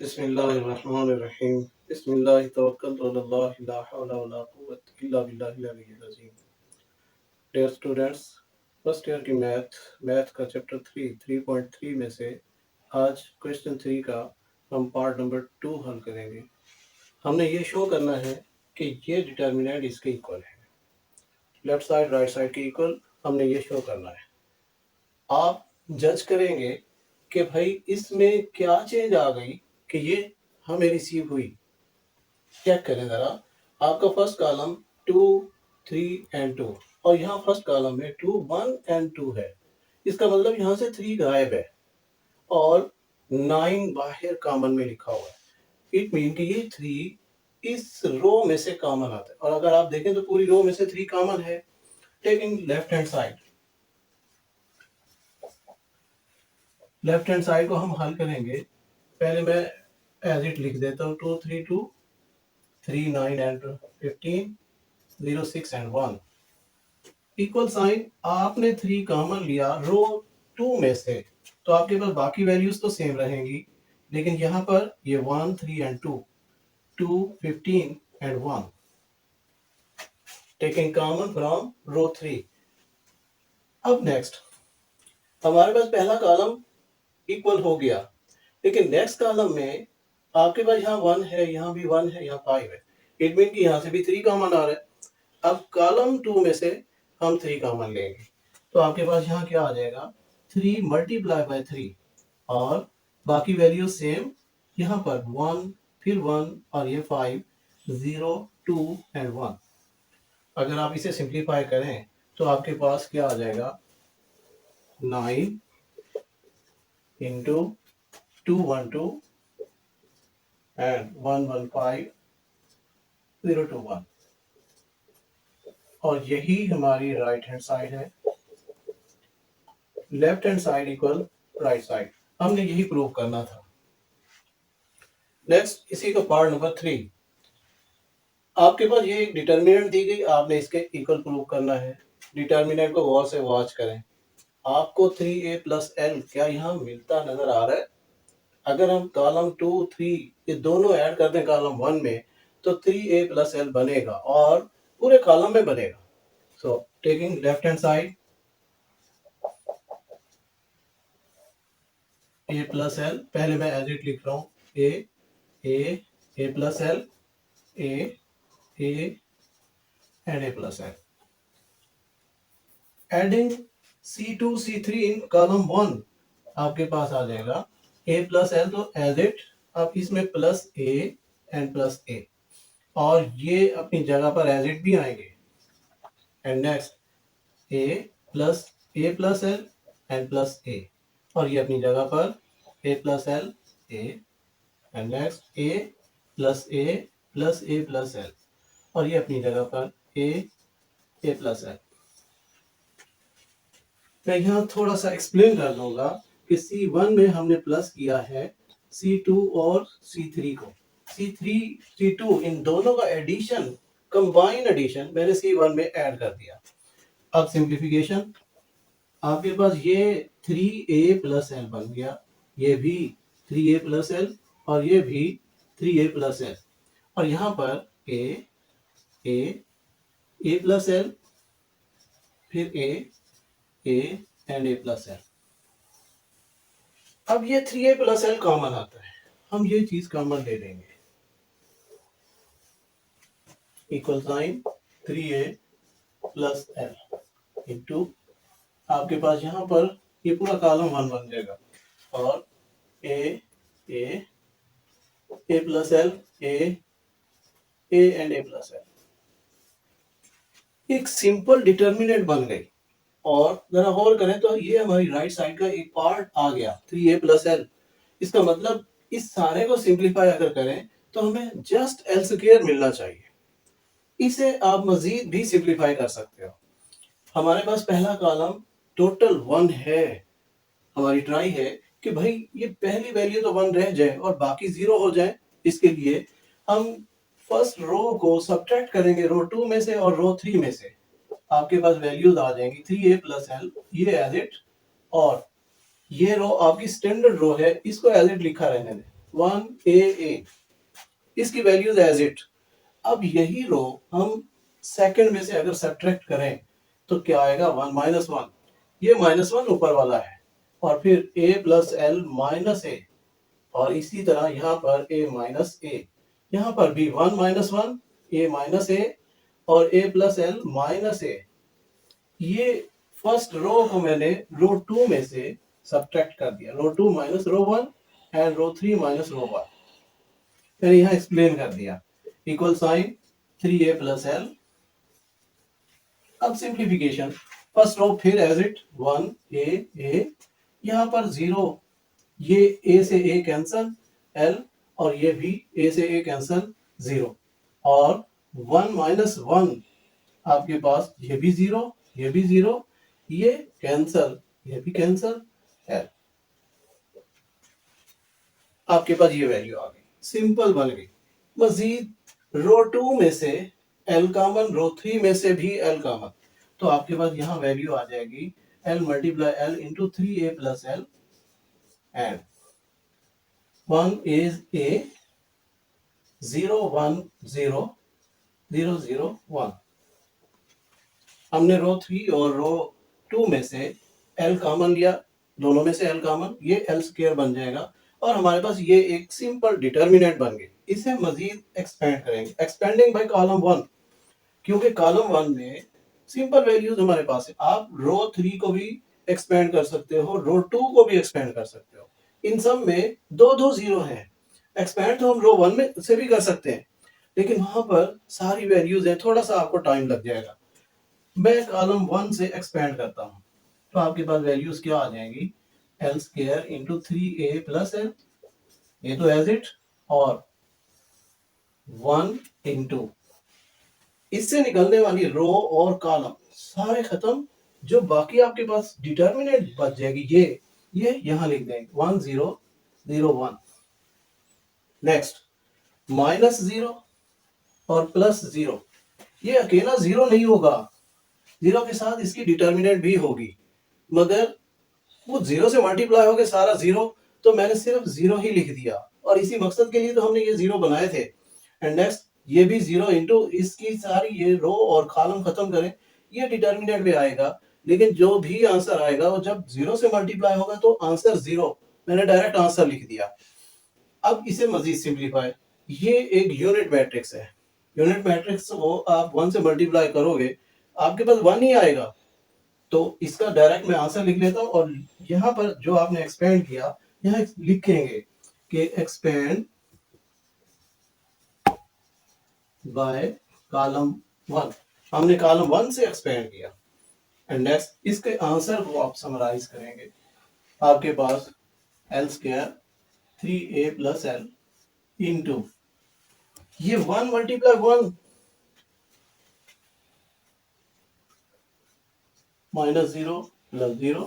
बिस्मिल्लाहिर्रहमानिर्रहीम। बिस्मिल्लाहि तवक्कलतु अलल्लाह ला हौला वला कुव्वता इल्ला बिल्लाहिल अलिय्यिल अज़ीम। डियर स्टूडेंट्स, फर्स्ट ईयर की मैथ का चैप्टर 3.3 में से आज क्वेश्चन 3 का हम पार्ट नंबर 2 हल करेंगे। हमने ये शो करना है कि ये डिटर्मिनेंट इसके इक्वल है, लेफ्ट साइड राइट साइड के इक्वल हमने ये शो करना है। आप जज करेंगे कि भाई इसमें क्या चेंज आ गई कि ये हमें रिसीव हुई। चेक करें ज़रा, आपका फर्स्ट कॉलम 2, 3 एंड 2 और यहाँ फर्स्ट कॉलम में 2, 1 एंड 2 है। इसका मतलब यहाँ से 3 गायब है और 9 बाहर कॉमन में लिखा हुआ है। इट मीन कि ये 3 इस रो में से कॉमन आता है और अगर आप देखें तो पूरी रो में से 3 कॉमन है। टेकिंग लेफ्ट हैंड साइड को हम हल करेंगे। पहले मैं एज इट लिख देता हूँ 2, 3, 2, 3, 9 एंड 15, 0, 6 एंड 1 इक्वल साइन। आपने 3 कॉमन लिया रो 2 में से, तो आपके पास बाकी वैल्यूज तो सेम रहेंगी, लेकिन यहाँ पर ये 1, 3 and 2, 2, 15 and 1 taking common from row 3। अब नेक्स्ट हमारे पास पहला कॉलम इक्वल हो गया, लेकिन नेक्स्ट कॉलम में आपके पास यहाँ 1 है, यहाँ भी 1 है, यहाँ 5 है। इट मीन कि यहाँ से भी 3 कॉमन आ रहा है। अब कॉलम 2 में से हम 3 कॉमन लेंगे, तो आपके पास यहाँ क्या आ जाएगा 3 मल्टीप्लाई बाय 3 और बाकी वैल्यू सेम। यहाँ पर 1 फिर 1 और ये 5, 0, 2 एंड 1। अगर आप इसे सिंप्लीफाई करें तो आपके पास क्या आ जाएगा 9 इंटू 212 एंड 115, 0, 2, 1 और यही हमारी राइट हैंड साइड है। Left hand side equal right side, हमने यही प्रूव करना था। नेक्स्ट इसी का पार्ट नंबर 3। आपके पास ये एक डिटर्मिनेंट दी गई, आपने इसके इक्वल प्रूव करना है। डिटर्मिनेंट को गौर से वॉच करें। आपको 3a प्लस एल क्या यहाँ मिलता नजर आ रहा है? अगर हम कॉलम 2, 3 ये दोनों ऐड कर दें कॉलम 1 में तो 3a प्लस एल बनेगा और पूरे कॉलम में बनेगा। So taking left hand side a plus L, पहले मैं एज इट लिख रहा हूँ a plus L, a and a plus l. Adding C2, C3 in column 1 आपके पास आ जाएगा a plus l, तो एज इट अब इसमें plus a and plus a और ये अपनी जगह पर एज इट भी आएंगे। And next a plus l and plus a और ये अपनी जगह पर a plus l a and next a plus a plus l और ये अपनी जगह पर a प्लस l। मैं यहाँ थोड़ा सा एक्सप्लेन कर दूंगा कि C1 में हमने प्लस किया है C2 और C3 को। C3, C2 इन दोनों का एडिशन, कंबाइन एडिशन मैंने C1 में ऐड कर दिया। अब सिंप्लीफिकेशन, आपके पास ये 3a प्लस एल बन गया, ये भी 3a प्लस एल और ये भी 3a प्लस एल और यहाँ पर a प्लस एल फिर a and a plus L. अब ये 3a प्लस एल कॉमन आता है, हम ये चीज कॉमन ले लेंगे। Equal sign 3a plus L into आपके पास यहाँ पर ये पूरा कॉलम 1 बन जाएगा और a plus L a and a plus L. एक सिंपल डिटर्मिनेंट बन गई और जरा गौर करें तो ये हमारी राइट साइड का एक पार्ट आ गया 3a प्लस एल। इसका मतलब इस सारे को सिंप्लीफाई अगर करें तो हमें जस्ट एल स्क्वायर मिलना चाहिए। इसे आप मजीद भी सिंप्लीफाई कर सकते हो। हमारे पास पहला कॉलम टोटल 1 है, हमारी ट्राई है कि भाई ये पहली वैल्यू तो 1 रह जाए और बाकी 0 हो जाए। इसके लिए हम फर्स्ट रो को सब्ट्रैक्ट करेंगे रो 2 में से और रो 3 में से। आपके पास वैल्यूज आ जाएंगी 3a प्लस एल, ये एज इट, और ये रो आपकी स्टैंडर्ड रो है, इसको एज इट लिखा रहने दें। 1 a, इसकी वैल्यूज एज इट। अब यही रो हम सेकंड में से अगर सब्ट्रैक्ट करें तो क्या आएगा, 1 - 1। ये -1 ऊपर वाला है, और फिर a प्लस एल माइनस ए, और इसी तरह यहाँ पर a माइनस ए, यहाँ पर भी 1 - 1 a माइनस ए और a प्लस एल माइनस ए। ये फर्स्ट रो को मैंने रो 2 में से सब्ट्रैक्ट कर दिया, row 2 minus row 1 and row 3 minus row 1। मैंने यहाँ एक्सप्लेन कर दिया, equal sign 3a plus L. अब सिंप्लीफिकेशन, फर्स्ट रो फिर एज इट 1 a, यहाँ पर 0, ये a से a कैंसल l, और ये भी a से a कैंसल 0, और 1 - 1 आपके पास ये भी 0, ये भी 0, ये कैंसल, ये भी कैंसल l। आपके पास ये वैल्यू आ गई, सिंपल बन गई। मजीद रो 2 में से l कॉमन, रो 3 में से भी l कॉमन, तो आपके पास यहाँ वैल्यू आ जाएगी l multiply l into 3a plus l, and 1 is a, 0 1 0 0 0 1। हमने रो 3 और रो 2 में से l कॉमन लिया, दोनों में से l कॉमन, ये l स्क्वायर बन जाएगा, और हमारे पास ये एक सिंपल डिटर्मिनेंट बन गई। इसे मजीद एक्सपेंड करेंगे, एक्सपेंडिंग बाय कॉलम 1, क्योंकि कॉलम 1 में सिंपल वैल्यूज हमारे पास है। आप रो 3 को भी एक्सपेंड कर सकते हो, रो 2 को भी एक्सपेंड कर सकते हो, इन सब में दो दो जीरो है। एक्सपेंड तो हम रो 1 में से भी कर सकते हैं, लेकिन वहां पर सारी वैल्यूज है, थोड़ा सा आपको टाइम लग जाएगा। मैं कॉलम 1 से एक्सपेंड करता हूं, तो आपके पास वैल्यूज क्या आ जाएंगी, L square into 3a plus L, ये तो एज इट, और 1 इंटू इससे निकलने वाली रो और कॉलम सारे खत्म, जो बाकी आपके पास डिटर्मिनेंट बच जाएगी, ये यहां लिख देंगे 1 0 0 1। नेक्स्ट -0 और +0, ये अकेला 0 नहीं होगा, 0 के साथ इसकी डिटर्मिनेंट भी होगी, मगर वो 0 से मल्टीप्लाई हो गया सारा 0, तो मैंने सिर्फ 0 ही लिख दिया, और इसी मकसद के लिए तो हमने ये 0 बनाए थे। एंड नेक्स्ट ये भी 0 इंटू इसकी सारी ये रो और कॉलम खत्म करें, ये डिटर्मिनेंट भी आएगा, लेकिन जो भी आंसर आएगा वो जब 0 से मल्टीप्लाई होगा तो आंसर 0, मैंने डायरेक्ट आंसर लिख दिया। अब इसे मजीद सिंप्लीफाई, ये एक यूनिट मैट्रिक्स है, यूनिट मैट्रिक्स को आप 1 से मल्टीप्लाई करोगे आपके पास 1 ही आएगा, तो इसका डायरेक्ट मैं आंसर लिख लेता हूं, और यहाँ पर जो आपने एक्सपेंड किया यहाँ लिखेंगे कि एक्सपेंड बाय कॉलम 1, हमने कॉलम 1 से एक्सपेंड किया। एंड नेक्स्ट इसके आंसर को आप समराइज करेंगे, आपके पास L square 3a plus L into ये 1 मल्टीप्लाई 1 -0 प्लस 0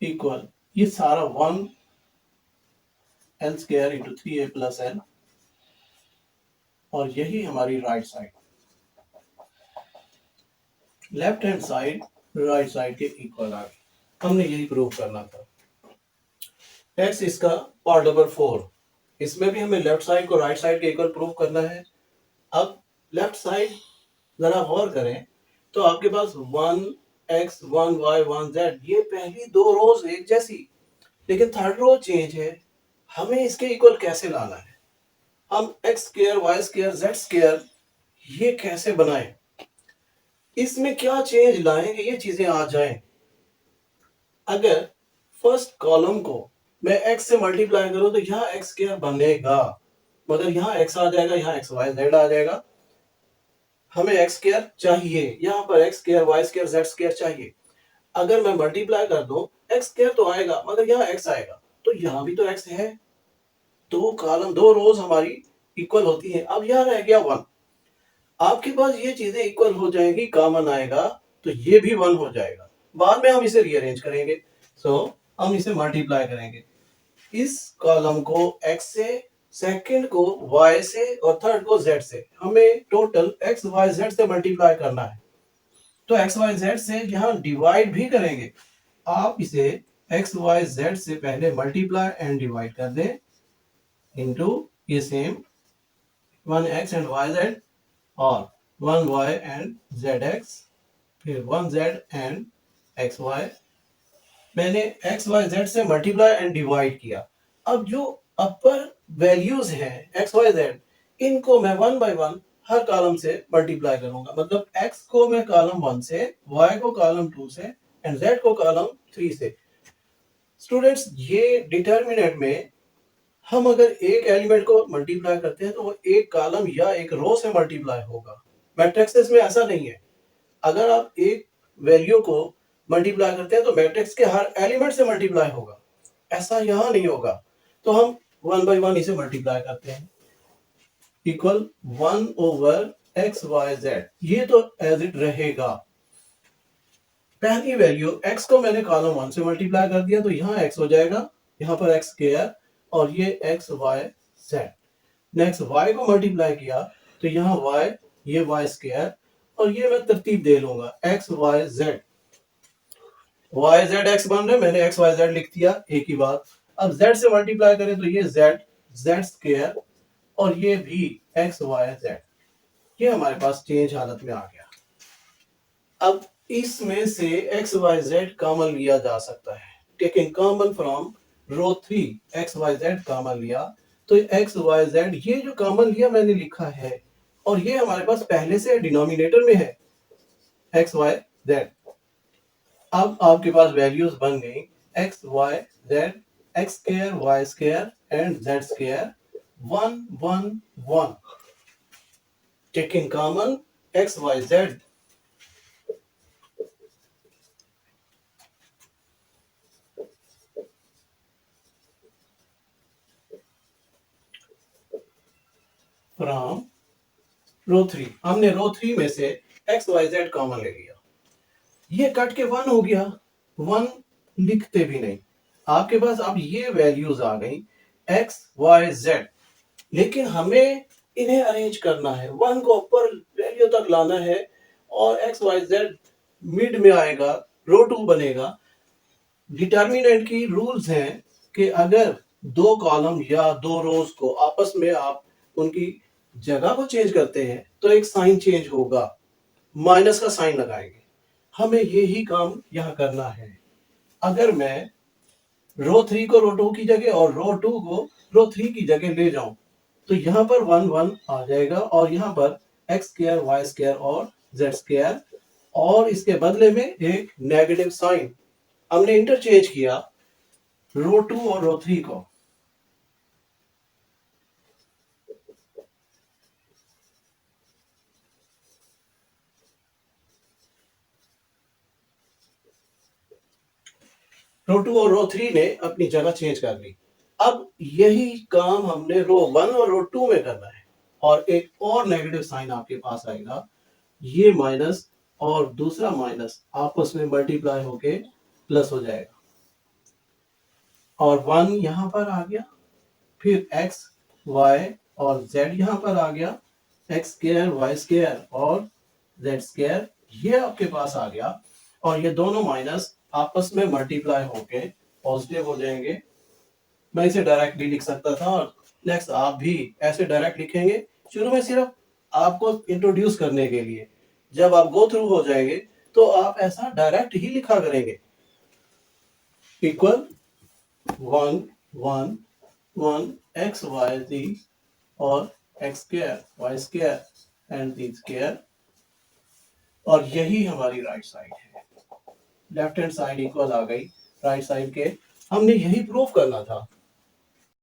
इक्वल ये सारा 1 L square into 3a plus L, और यही हमारी right side, left hand side right side के इक्वल आ गई। हमने यही प्रूव करना था। नेक्स्ट इसका पार्ट नंबर 4, इसमें भी हमें लेफ्ट साइड को राइट साइड के इक्वल प्रूव करना है। अब लेफ्ट साइड जरा गौर करें तो आपके पास 1x 1y 1z, ये पहली दो रोज एक जैसी, लेकिन थर्ड रो चेंज है, हमें इसके इक्वल कैसे लाना है, हम x square y square z square ये कैसे बनाएं, इसमें क्या चेंज लाएंगे ये चीजें आ जाएं। अगर फर्स्ट कॉलम को मैं x से मल्टीप्लाई करूं तो यहाँ x स्क्वायर बनेगा, मगर यहाँ x आ जाएगा, यहाँ x y z आ जाएगा, हमें x स्क्वायर चाहिए, यहाँ पर x square y square z square चाहिए। अगर मैं मल्टीप्लाई कर दूं x स्क्वायर तो आएगा, मगर यहाँ x आएगा, तो यहाँ भी तो x है, दो कॉलम दो रोज हमारी इक्वल होती है। अब यहाँ रह गया 1, आपके पास ये चीजें इक्वल हो जाएंगी, कॉमन आएगा तो ये भी 1 हो जाएगा, बाद में हम इसे रीअरेंज करेंगे। सो हम इसे मल्टीप्लाई करेंगे, इस कॉलम को x से, सेकंड को y से, और थर्ड को z से, हमें टोटल x y z से मल्टीप्लाई करना है, तो x y z से यहाँ डिवाइड भी करेंगे। आप इसे x y z से पहले मल्टीप्लाई एंड डिवाइड कर दें, इंटू ये सेम 1x एंड yz और 1y एंड zx, फिर 1z एंड xy। मैंने x y z से मल्टीप्लाई एंड डिवाइड किया। अब जो अपर वैल्यूज हैं x y z, इनको मैं one by one her column से मल्टीप्लाई करूंगा। मतलब x को मैं कॉलम 1 से, y को कॉलम 2 से एंड z को कॉलम 3 से। स्टूडेंट्स, ये डिटर्मिनेंट में हम अगर एक एलिमेंट को मल्टीप्लाई करते हैं तो वो एक कॉलम या एक रो से मल्टीप्लाई होगा। मैट्रिक्स में ऐसा नहीं है। अगर आप एक वैल्यू को मल्टीप्लाई करते हैं तो मैट्रिक्स के हर एलिमेंट से मल्टीप्लाई होगा, ऐसा यहां नहीं होगा। तो हम वन बाय वन इसे मल्टीप्लाई करते हैं। Equal 1 over X Y Z, ये तो एज इट रहेगा। पहली वैल्यू x को मैंने कॉलम 1 से मल्टीप्लाई कर दिया तो यहाँ x हो जाएगा, यहाँ पर x स्क्वायर और ये x y z। Next y को मल्टीप्लाई किया तो यहाँ y, ये y स्क्वायर और ये मैं तरतीब दे लूंगा x y z। y z x बन रहे, मैंने x y z लिख दिया, एक ही बात। अब z से मल्टीप्लाई करें तो ये z स्क्वायर और ये भी x y z। ये हमारे पास चेंज हालत में आ गया। अब इसमें से x y z कॉमन लिया जा सकता है। Taking common from row 3, x y z common लिया तो x y z, ये जो कॉमन लिया मैंने लिखा है और ये हमारे पास पहले से डिनोमिनेटर में है x y z। अब आपके पास वैल्यूज बन गई x y z, x square y square and z स्क्वायर 1 1 1। Taking common x y z, from row 3, हमने रो 3 में से एक्स वाई जेड कॉमन ले लिया। ये कट के 1 हो गया, 1 लिखते भी नहीं। आपके पास अब ये वैल्यूज आ गई एक्स वाई जेड, लेकिन हमें इन्हें अरेंज करना है, 1 को ऊपर वैल्यू तक लाना है और एक्स वाई जेड मिड में आएगा, रो 2 बनेगा। डिटर्मिनेंट की रूल्स हैं कि अगर दो कॉलम या दो रोज को आपस में आप उनकी जगह को चेंज करते हैं तो एक साइन चेंज होगा, माइनस का साइन लगाएंगे। हमें यही काम यहां करना है। अगर मैं रो 3 को रो 2 की जगह और रो 2 को रो 3 की जगह ले जाऊं तो यहां पर 1 1 आ जाएगा और यहां पर एक्स स्क्वायर वाई स्क्वायर और जेड स्क्वायर, और इसके बदले में एक नेगेटिव साइन। हमने इंटरचेंज किया रो 2 और रो 3 को। रो 2 और रो 3 ने अपनी जगह चेंज कर ली। अब यही काम हमने रो 1 और रो 2 में करना है और एक और नेगेटिव साइन आपके पास आएगा, ये माइनस और दूसरा माइनस आपस में मल्टीप्लाई होके प्लस हो जाएगा और 1 यहां पर आ गया, फिर x y और z यहां पर आ गया, x स्क्वायर y स्क्वायर और z स्क्वायर ये आपके पास आ गया और ये दोनों माइनस आपस में मल्टीप्लाई होके पॉजिटिव हो जाएंगे। मैं इसे डायरेक्टली लिख सकता था और नेक्स्ट आप भी ऐसे डायरेक्ट लिखेंगे। शुरू में सिर्फ आपको इंट्रोड्यूस करने के लिए, जब आप गो थ्रू हो जाएंगे तो आप ऐसा डायरेक्ट ही लिखा करेंगे। इक्वल 1 1 1 एक्स वाई जी और x square y square and z square, और यही हमारी राइट साइड है। लेफ्ट हैंड साइड इक्वल आ गई राइट साइड के। हमने यही प्रूफ करना था।